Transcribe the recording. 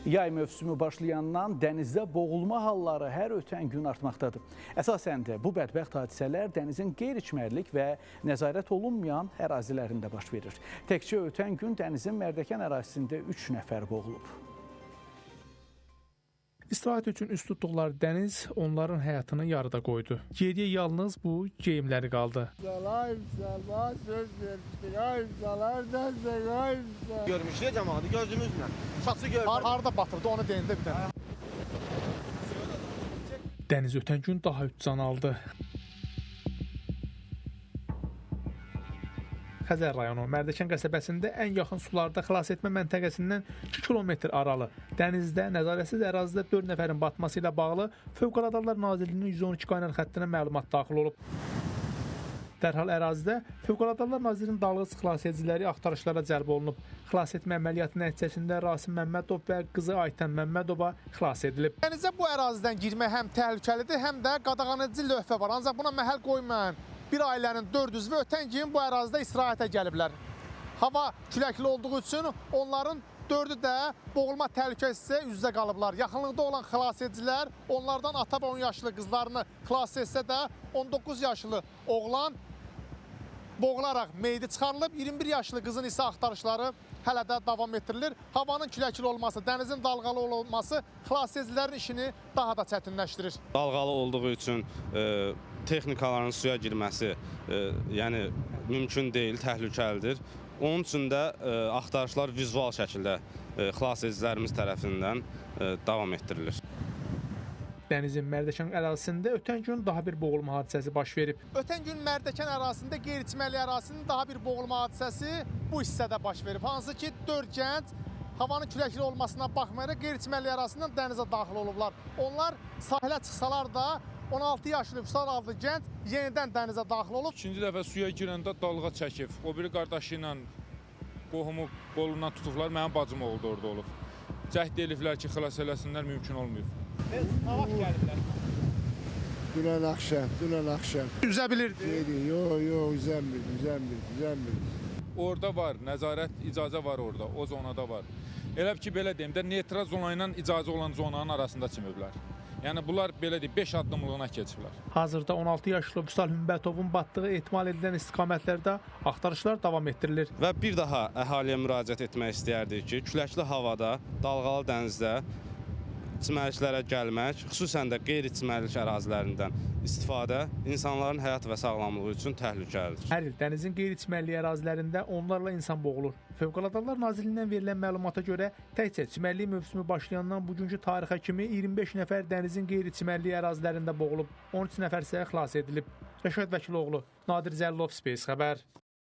Yay mövsümü başlayandan dənizdə boğulma halları hər ötən gün artmaqdadır. Əsasən də bu bədbəxt hadisələr dənizin qeyri-çimərlik və nəzarət olunmayan ərazilərində baş verir. Təkcə ötən gün dənizin Mərdəkan ərazisində 3 nəfər boğulub. İstirahət üçün üst tutduqları dəniz onların həyatını yarıda qoydu. Geriyə yalnız bu geyimləri qaldı. Görmüşdük cəmaatı gözümüzlə. Saçı gördük. Harda batırdı onu deyəndə bir dənə. Dəniz ötən gün daha 3 can aldı. Xəzər rayonu Mərdəkan qəsəbəsində ən yaxın sularda xilas etmə məntəqəsindən 2 kilometr aralı dənizdə nəzarətsiz ərazidə 4 nəfərin batması ilə bağlı Fövqəladə Hallar Nazirliyinin 112 qaynar xəttinə məlumat daxil olub. Dərhal ərazidə Fövqəladə Hallar Nazirliyinin dalğıc xilasediciləri axtarışlara cəlb olunub. Xilas etmə əməliyyatı nəticəsində Rasim Məmmədov və qızı Aytən Məmmədova xilas edilib. Dənizə bu ərazidən girmək həm təhlükəlidir, həm də qadağanedici lövhə var. Ancaq buna məhəl qoymayan bir ailənin 4 üzvü ötən gün bu ərazidə istirahətə gəliblər. Hava küləkli olduğu üçün onların 4'ü də boğulma təhlükəsi üz-üzə qalıblar. Yaxınlıqda olan xilasedicilər onlardan ata və 10 yaşlı qızlarını xilas etsə də 19 yaşlı oğlan boğularaq meyidi çıxarılıb. 21 yaşlı qızın isə axtarışları hələ də davam etdirilir. Havanın küləkli olması, dənizin dalğalı olması xilasedicilərin işini daha da çətinləşdirir. Dalğalı olduğu üçün texnikaların suya girməsi yəni mümkün deyil, təhlükəlidir. Onun üçün də axtarışlar vizual şəkildə xilasedicilərimiz tərəfindən davam etdirilir. Dənizin Mərdəkan ərazisində ötən gün daha bir boğulma hadisəsi baş verib. Ötən gün Mərdəkan ərazisində qeyri-çimərlik ərazisinin daha bir boğulma hadisəsi bu hissədə baş verib. Hansı ki 4 gənc havanın küləkli olmasına baxmayaraq qeyri-çimərlik ərazisindən dənizə daxil olublar. Onlar sahilə çıxsalar da 16 yaşlı Vüsal adlı gənc yenidən dənizə daxil olub. İkinci dəfə suya girəndə dalğa çəkib. O biri qardaşı ilə qohumu qolundan tutublar. Mənim bacım oldu orada olub. Cəhd ediblər ki, xilas eləsinlər, mümkün olmayıb. Hava gəliblər. Dünən axşam. Üzə bilirdi. Yox, üzənmir. Orada var, nəzarət, icazə var orada, o zonada var. Elə ki, belə deyim də, neytral zona ilə icazə olan zonanın arasında çimiblər. Yəni, bunlar belə deyim, 5 addımlığına keçiblər. Hazırda 16 yaşlı Vüsal Hümbətovun batdığı ehtimal edilən istiqamətlərdə axtarışlar davam etdirilir. Və bir daha əhaliyə müraciət etmək istəyərdik ki, küləkli havada, dalğalı dənizdə çimərliklərə gəlmək, xüsusən də qeyri-çimərlik ərazilərindən istifadə insanların həyat və sağlamlığı üçün təhlükəlidir. Hər il dənizin qeyri-çimərlik ərazilərində onlarla insan boğulur. Fövqəladə Hallar Nazirliyindən verilən məlumata görə təkcə çimərlik mövsümü başlayandan bugünkü tarixə kimi 25 nəfər dənizin qeyri-çimərlik ərazilərində boğulub, 13 nəfər isə xilas edilib. Rəşad Vəkiloğlu, Nadir Zəllov, Space xəbər.